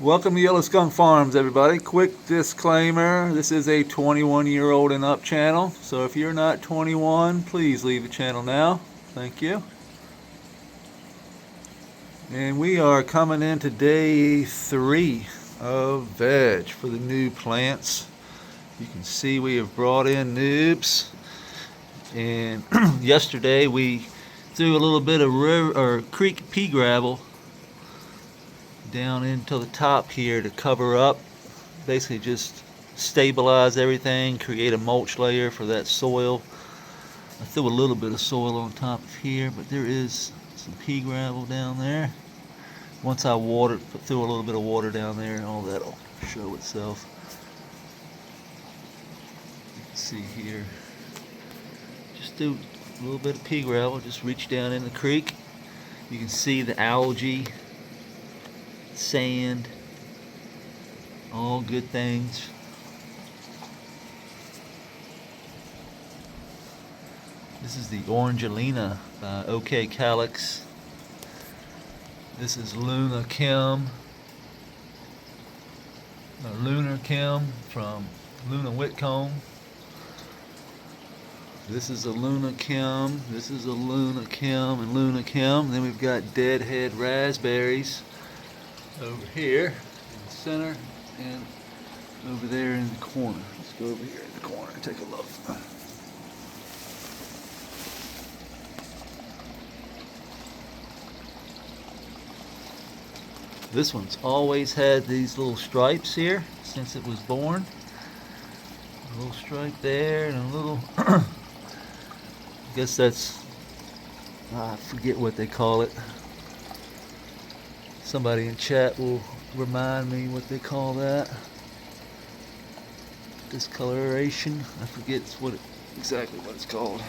Welcome to Yellow Skunk Farms, everybody. Quick disclaimer, this is a 21-year-old and up channel, so if you're not 21, please leave the channel now. Thank you. And we are coming into day 3 of veg for the new plants. You can see we have brought in noobs, and yesterday we threw a little bit of river or creek pea gravel down into the top here to cover up, basically just stabilize everything, create a mulch layer for that soil. I threw a little bit of soil on top of here, but there is some pea gravel down there. Once I threw a little bit of water down there, and all that'll show itself. You can see here, just do a little bit of pea gravel, just reach down in the creek. You can see the algae, sand, all good things. This is the Orangelina by OK Calyx. This is Lunar Kim from Luna Whitcomb. This is a Luna Kim, this is a Luna Kim and Luna Kim. Then we've got deadhead raspberries over here in the center and over there in the corner. Let's go over here in the corner and take a look. This one's always had these little stripes here since it was born. A little stripe there and a little, I guess that's, I forget what they call it. Somebody in chat will remind me what they call that. Discoloration. I forget exactly what it's called.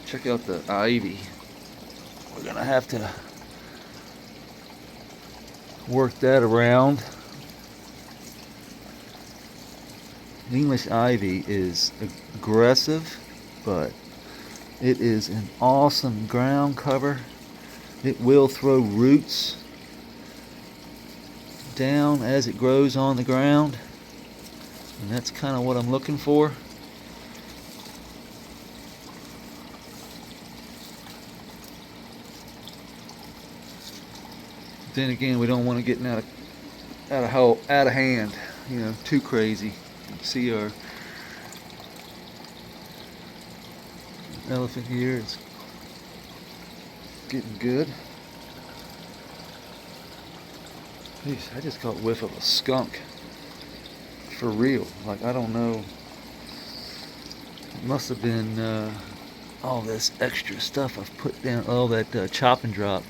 Check out the ivy. We're gonna have to work that around. English ivy is aggressive, but it is an awesome ground cover. It will throw roots down as it grows on the ground, and that's kind of what I'm looking for. Then again, we don't want to get out of hand, you know, too crazy. You can see our elephant here is getting good. Jeez, I just caught a whiff of a skunk. For real. Like, I don't know. It must have been all this extra stuff I've put down. All that chop and drop.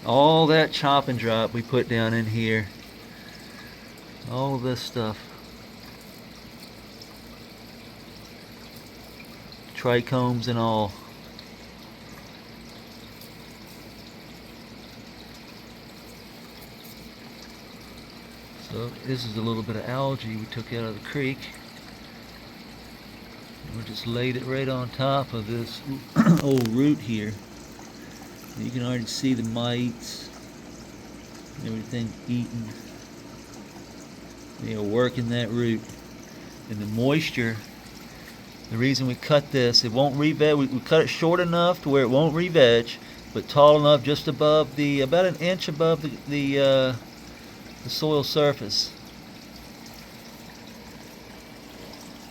All that chop and drop we put down in here. All of this stuff. Trichomes and all. So this is a little bit of algae we took out of the creek. We just laid it right on top of this old root here. You can already see the mites and everything eating, you know, working that root. And the moisture, the reason we cut this, it won't re-veg. We cut it short enough to where it won't re-veg, but tall enough just above about an inch above the soil surface.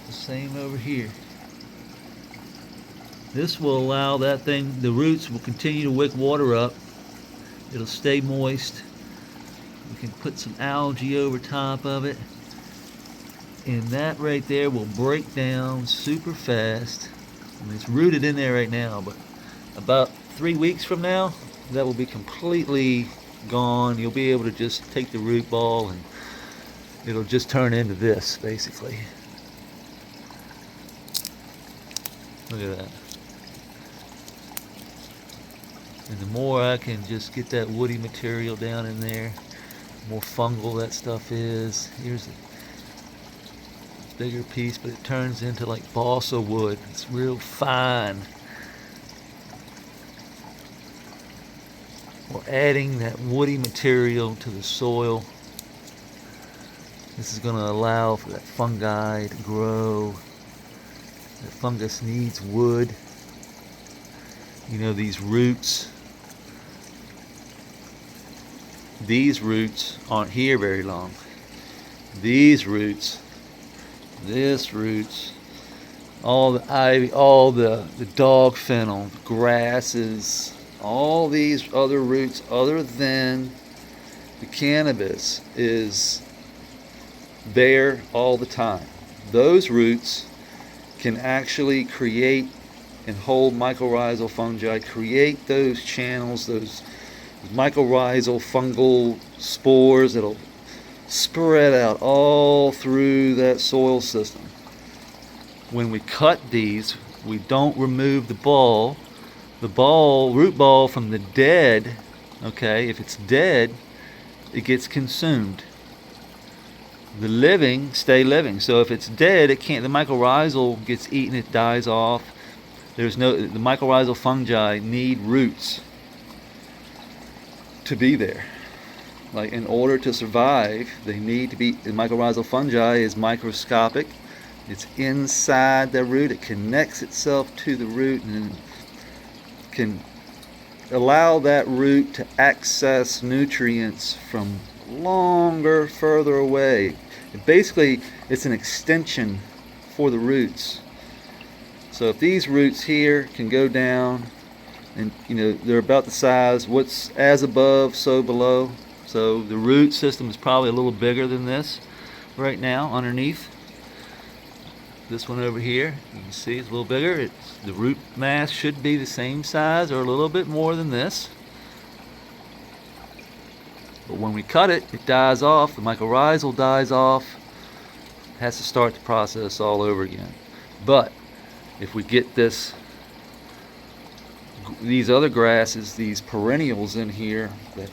The same over here. This will allow that thing, the roots will continue to wick water up. It'll stay moist. We can put some algae over top of it. And that right there will break down super fast. I mean, it's rooted in there right now, but about 3 weeks from now, that will be completely gone. You'll be able to just take the root ball and it'll just turn into this, basically. Look at that. And the more I can just get that woody material down in there, the more fungal that stuff is. Here's a bigger piece, but it turns into like balsa wood. It's real fine. Or adding that woody material to the soil. This is going to allow for that fungi to grow. The fungus needs wood. You know, these roots aren't here very long. These roots, all the ivy, all the dog fennel, the grasses, all these other roots other than the cannabis is there all the time. Those roots can actually create and hold mycorrhizal fungi, create those channels, those mycorrhizal fungal spores that'll spread out all through that soil system. When we cut these, we don't remove the root ball from the dead. Okay, if it's dead, it gets consumed. The living stay living. So if it's dead, it can't. The mycorrhizal gets eaten, it dies off. The mycorrhizal fungi need roots to be there. Like, in order to survive, they need to be. The mycorrhizal fungi is microscopic. It's inside the root. It connects itself to the root and can allow that root to access nutrients from further away. Basically, it's an extension for the roots. So if these roots here can go down, and they're about the size, what's as above, so below. So the root system is probably a little bigger than this right now underneath. This one over here, you can see it's a little bigger. The root mass should be the same size or a little bit more than this. But when we cut it, it dies off. The mycorrhizal dies off. It has to start the process all over again. But if we get these other grasses, these perennials in here that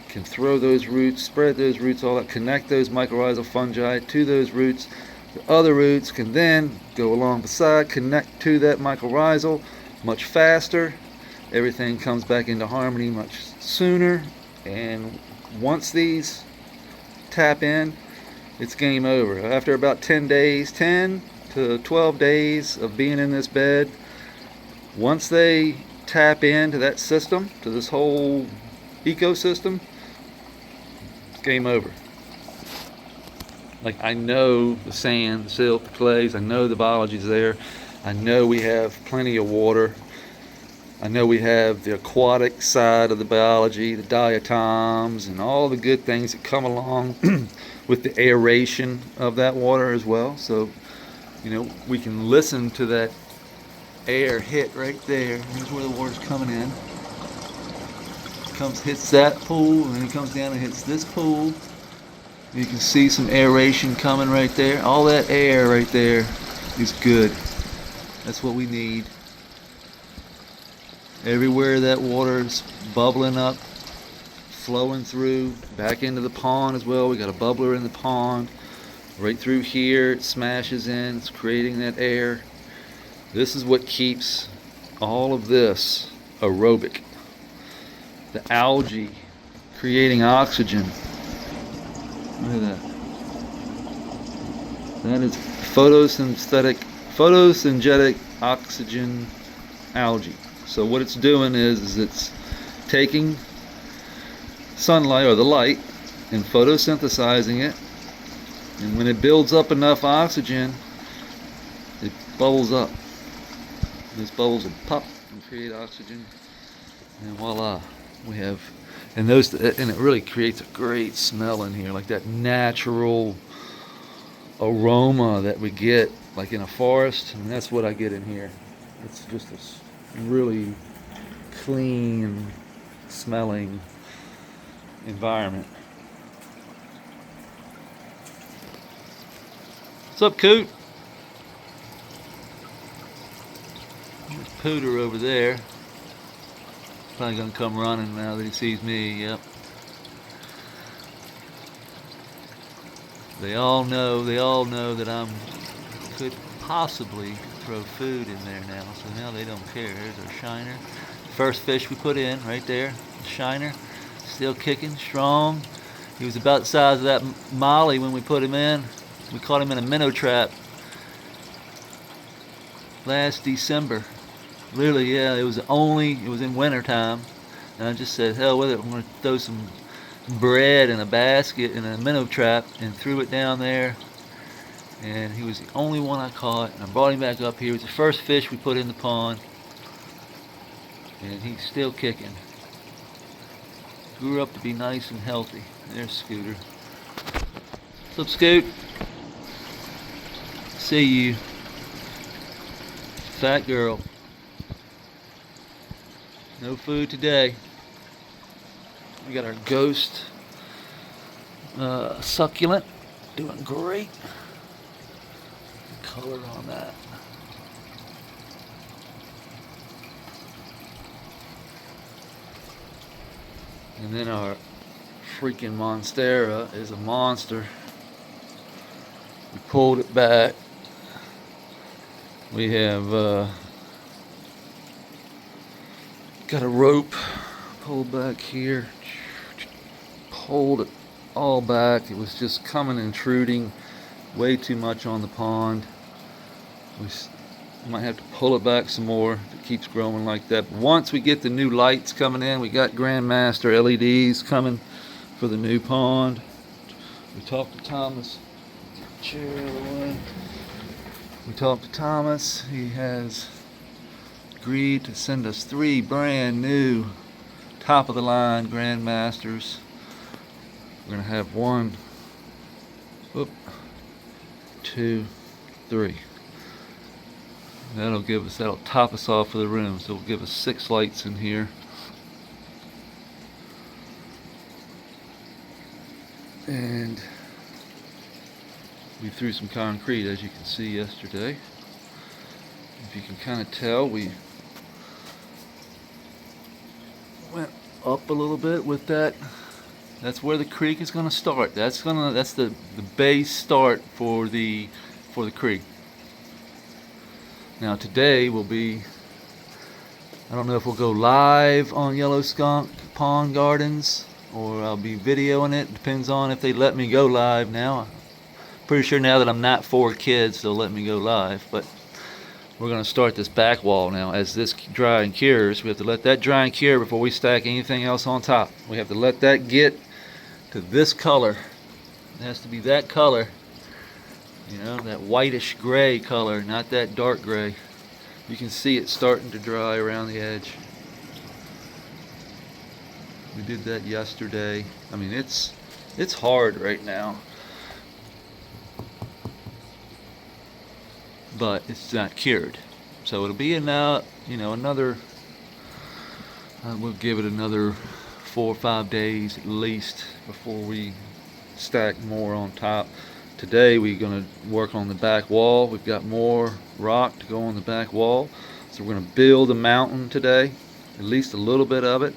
can throw those roots, spread those roots, all that, connect those mycorrhizal fungi to those roots. The other roots can then go along the side, connect to that mycorrhizal much faster. Everything comes back into harmony much sooner. And once these tap in, it's game over. After about 10 to 12 days of being in this bed, once they tap into that system, to this whole ecosystem, it's game over. Like, I know the sand, the silt, the clays, I know the biology's there. I know we have plenty of water. I know we have the aquatic side of the biology, the diatoms, and all the good things that come along with the aeration of that water as well. So, we can listen to that air hit right there. Here's where the water's coming in. Hits that pool, and then it comes down and hits this pool. You can see some aeration coming right there. All that air right there is good. That's what we need. Everywhere that water is bubbling up, flowing through, back into the pond as well. We got a bubbler in the pond. Right through here, it smashes in, it's creating that air. This is what keeps all of this aerobic. The algae creating oxygen. Look at that. That is photosynthetic oxygen algae. So what it's doing is it's taking sunlight, or the light, and photosynthesizing it. And when it builds up enough oxygen, it bubbles up. These bubbles will pop and create oxygen, and voila, we have. And it really creates a great smell in here, like that natural aroma that we get, like in a forest. And that's what I get in here. It's just this really clean smelling environment. What's up, Coot? There's Pooter over there. Probably gonna come running now that he sees me. Yep. They all know that could possibly throw food in there now. So now they don't care. There's our shiner. First fish we put in right there. shiner, still kicking strong. He was about the size of that molly when we put him in. We caught him in a minnow trap last December. Literally, yeah, it was in winter time. And I just said, hell with it, I'm going to throw some bread in a basket in a minnow trap and threw it down there. And he was the only one I caught. And I brought him back up here. He was the first fish we put in the pond. And he's still kicking. Grew up to be nice and healthy. There's Scooter. What's up, Scoot? See you. Fat girl. No food today. We got our ghost succulent. Doing great. Color on that. And then our freaking monstera is a monster. We pulled it back. We have got a rope pulled back here. Pulled it all back. It was just coming, intruding way too much on the pond. We might have to pull it back some more if it keeps growing like that. But once we get the new lights coming in, we got Grandmaster LEDs coming for the new pond. We talked to Thomas. Chair away. We talked to Thomas. He has agreed to send us 3 brand new top of the line Grandmasters. We're gonna have 1, 2, 3. That'll top us off for the room. So it'll give us 6 lights in here. And we threw some concrete, as you can see yesterday. If you can kind of tell, we went up a little bit with that. That's where the creek is going to start. That's the base start for the creek. Now today will be, I don't know if we'll go live on Yellow Skunk Pond Gardens or I'll be videoing it. Depends on if they let me go live now. Pretty sure now that I'm not 4 kids they'll let me go live, but we're going to start this back wall now. As this dry and cures, we have to let that dry and cure before we stack anything else on top. We have to let that get to this color. It has to be that color. You know, that whitish gray color, not that dark gray. You can see it starting to dry around the edge. We did that yesterday. I mean, it's hard right now, but it's not cured. So it'll be another, we'll give it another 4 or 5 days at least before we stack more on top. Today we're going to work on the back wall. We've got more rock to go on the back wall. So we're going to build a mountain today, at least a little bit of it.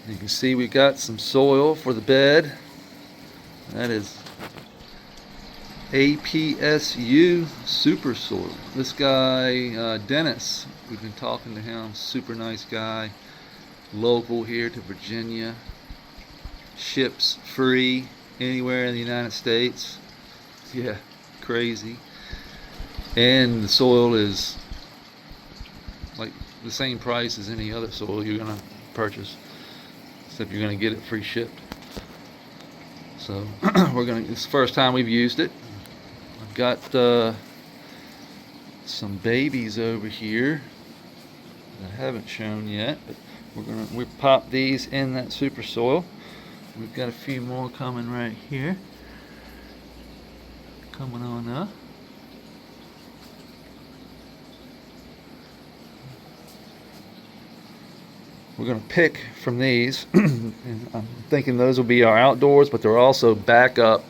You can see we've got some soil for the bed. That is APSU super soil. This guy, Dennis, we've been talking to him, super nice guy, local here to Virginia, ships free anywhere in the United States. Yeah, crazy. And the soil is like the same price as any other soil you're gonna purchase, except you're gonna get it free shipped. So it's the first time we've used it. I've got some babies over here that I haven't shown yet, but we pop these in that super soil. We've got a few more coming right here. Coming on up. We're going to pick from these. And I'm thinking those will be our outdoors, but they're also backup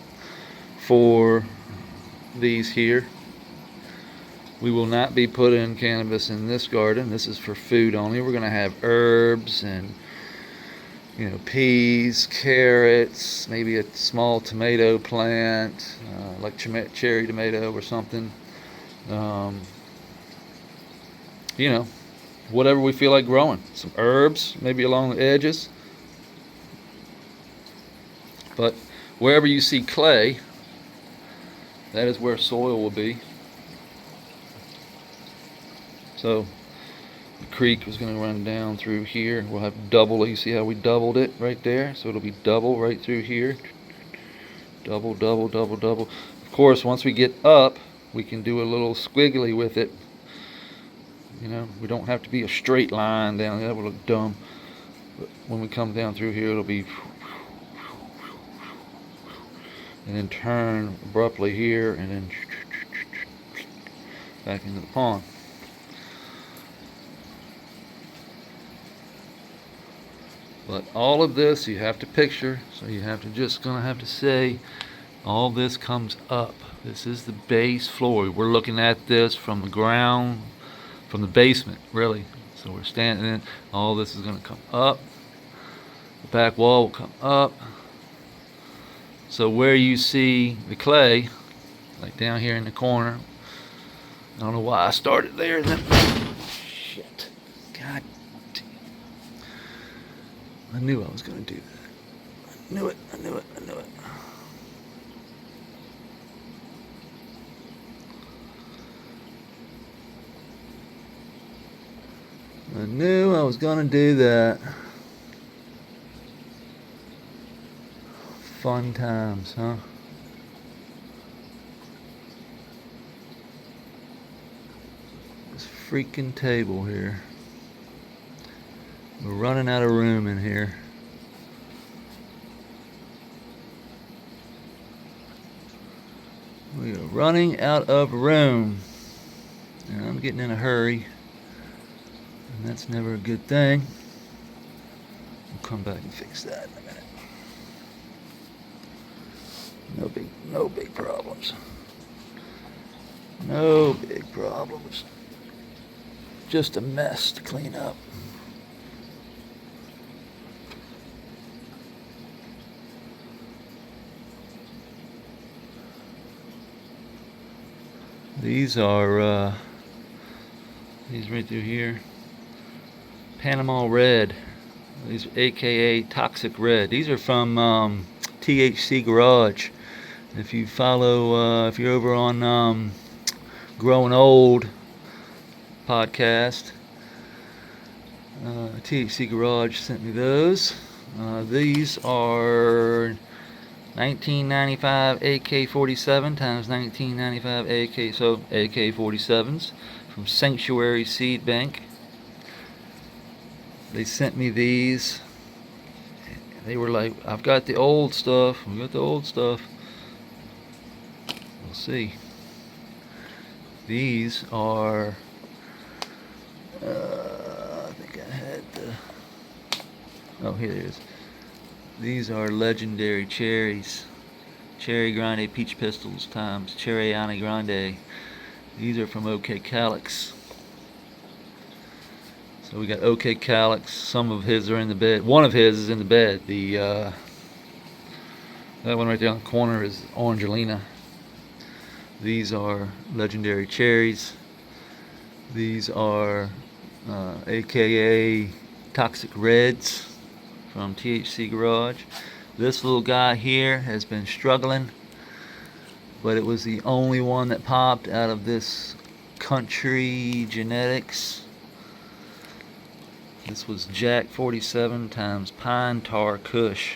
for these here. We will not be putting cannabis in this garden. This is for food only. We're going to have herbs and peas, carrots, maybe a small tomato plant, like cherry tomato or something. whatever we feel like growing. Some herbs, maybe along the edges. But wherever you see clay, that is where soil will be. So the creek is going to run down through here. We'll have double. You see how we doubled it right there? So it'll be double right through here. Double, double, double, double. Of course, once we get up, we can do a little squiggly with it. You know, we don't have to be a straight line down. That would look dumb. But when we come down through here, it'll be, and then turn abruptly here, and then back into the pond. But all of this you have to picture, so you have to gonna have to say, all this comes up. This is the base floor. We're looking at this from the ground, from the basement, really. So we're standing in. All this is gonna come up. The back wall will come up. So where you see the clay, like down here in the corner, I don't know why I started there. And then, shit, God. I knew I was going to do that. I knew it. I knew I was going to do that. Fun times, huh? This freaking table here. We're running out of room in here. We are running out of room. And I'm getting in a hurry. And that's never a good thing. We'll come back and fix that in a minute. No big problems. No big problems. Just a mess to clean up. These are these right through here, Panama Red. These are AKA Toxic Red. These are from THC Garage. If you follow, if you're over on Growing Old podcast, THC Garage sent me those. These are 1995 AK-47 times 1995 AK, so AK-47s from Sanctuary Seed Bank. They sent me these. They were like, I've got the old stuff. We got the old stuff. We'll see. These are, I think I had the, oh, here it is. These are legendary cherries. Cherry Grande Peach Pistols times Cherry Ane Grande. These are from OK Calyx. So we got OK Calyx. Some of his are in the bed. One of his is in the bed. The that one right there on the corner is Orangelina. These are legendary cherries. These are AKA Toxic Reds from THC Garage. This little guy here has been struggling, but it was the only one that popped out of this country genetics. This was Jack 47 times Pine Tar Kush.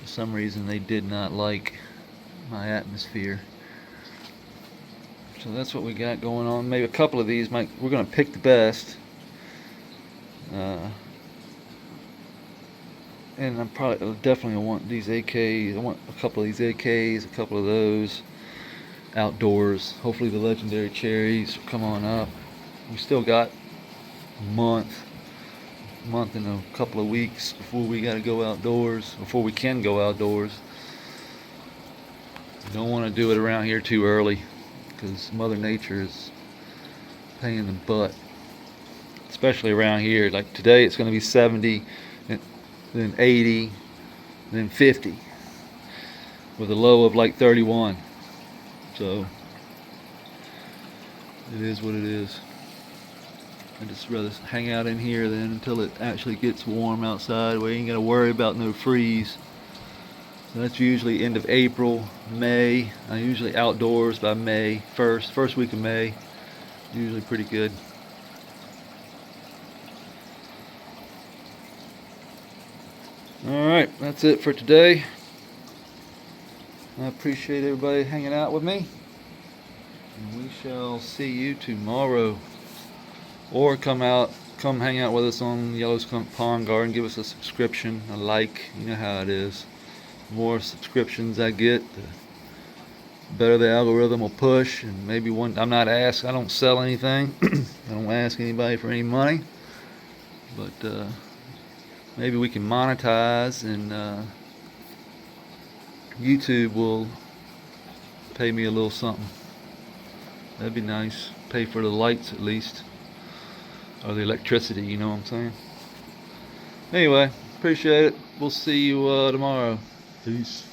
For some reason they did not like my atmosphere. So that's what we got going on. Maybe a couple of these we're going to pick the best. And I'm definitely want these AKs. I want a couple of these AKs, a couple of those outdoors. Hopefully the legendary cherries will come on up. We still got a month and a couple of weeks before we got to go outdoors, before we can go outdoors. Don't want to do it around here too early, because Mother Nature is a pain in the butt, especially around here. Like today it's going to be 70, then 80, then 50, with a low of like 31. So it is what it is. I'd just rather hang out in here then until it actually gets warm outside where you ain't got to worry about no freeze. So that's usually end of April, May. I'm usually outdoors by May 1st, first week of May. Usually pretty good. Alright, that's it for today. I appreciate everybody hanging out with me. And we shall see you tomorrow. Or come hang out with us on Yellow Skunk Pond Garden. Give us a subscription, a like. You know how it is. The more subscriptions I get, the better the algorithm will push. And maybe I don't sell anything. I don't ask anybody for any money. But maybe we can monetize, and YouTube will pay me a little something. That'd be nice. Pay for the lights at least. Or the electricity, you know what I'm saying? Anyway, appreciate it. We'll see you tomorrow. Peace.